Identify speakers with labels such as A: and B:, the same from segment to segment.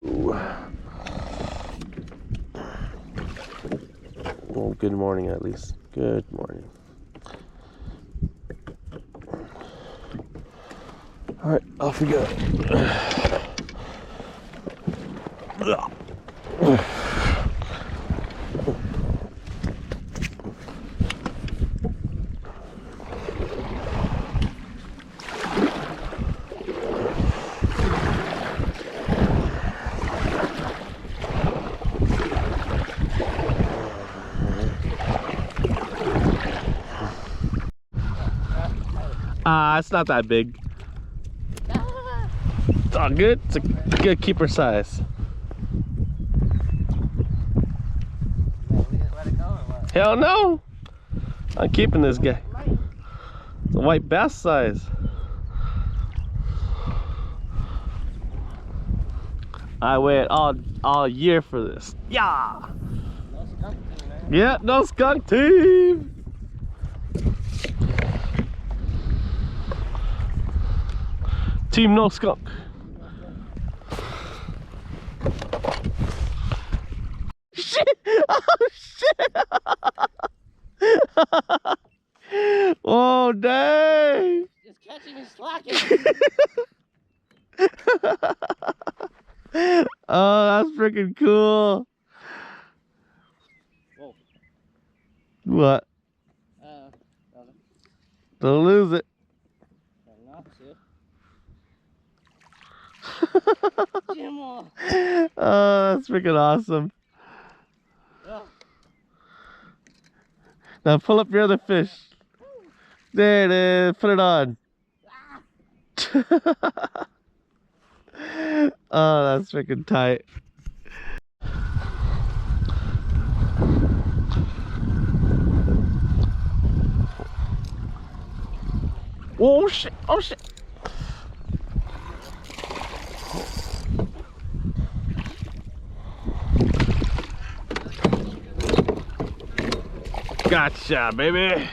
A: Ooh. Well, good morning at least. Good morning. Alright, off we go. It's not that big. It's all good. It's a good keeper size.
B: Let it go or what?
A: Hell no! I'm keeping this guy. It's a white bass size. I waited all year for this. Yeah!
B: No skunk team, man.
A: Yeah, no skunk team! Team no skunk. Shit! Oh shit! Oh dang!
B: Just catching and slacking.
A: Oh, that's freaking cool.
B: Whoa.
A: What? Don't lose it.
B: Not to. Jimmo.
A: Oh, that's freaking awesome.
B: Oh.
A: Now pull up your other fish. There it is. Put it on. Oh, that's freaking tight. Oh shit! Oh shit! Gotcha, baby.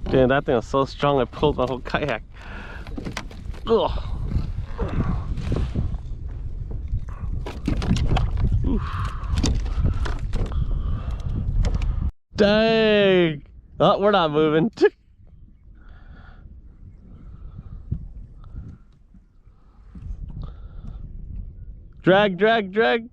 A: Damn, that thing was so strong it pulled my whole kayak. Ugh. Oof. Dang! Oh, we're not moving. Drag, drag, drag.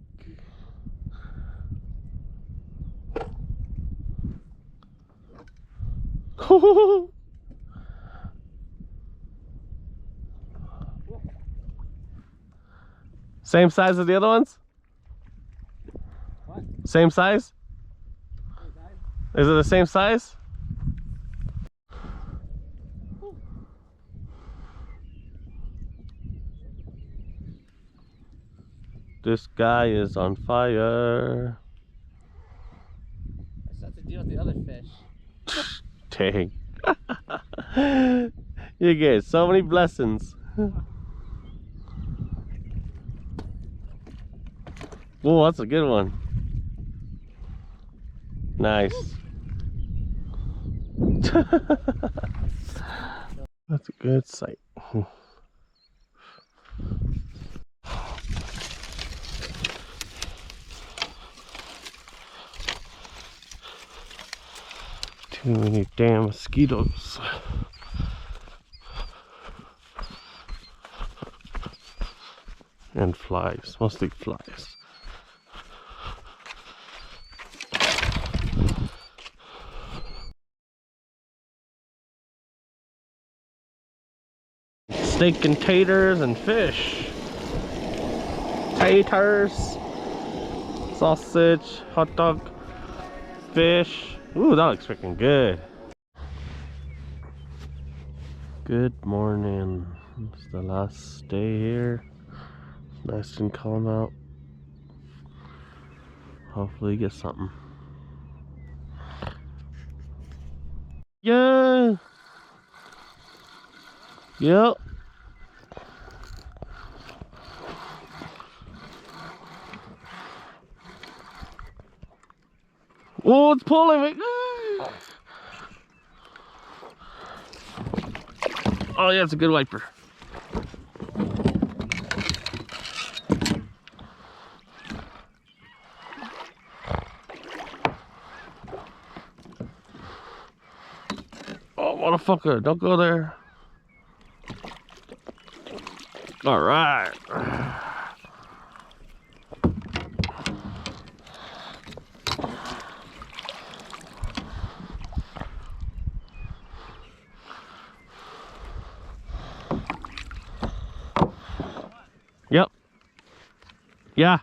A: Same size as the other ones?
B: What?
A: Same size? Is it the same size? This guy is on fire.
B: I still have to deal with the other fish.
A: Dang. You get so many blessings. Oh, that's a good one. Nice. That's a good sight. Too many damn mosquitoes. And flies, mostly flies. Steak and taters and fish. Taters, sausage, hot dog, fish. Ooh, that looks freaking good. Good morning. It's the last day here. Nice and calm out. Hopefully get something. Yeah. Yep. Oh, it's pulling me. Oh yeah, it's a good wiper. Oh, motherfucker, don't go there. All right. Yep. Yeah.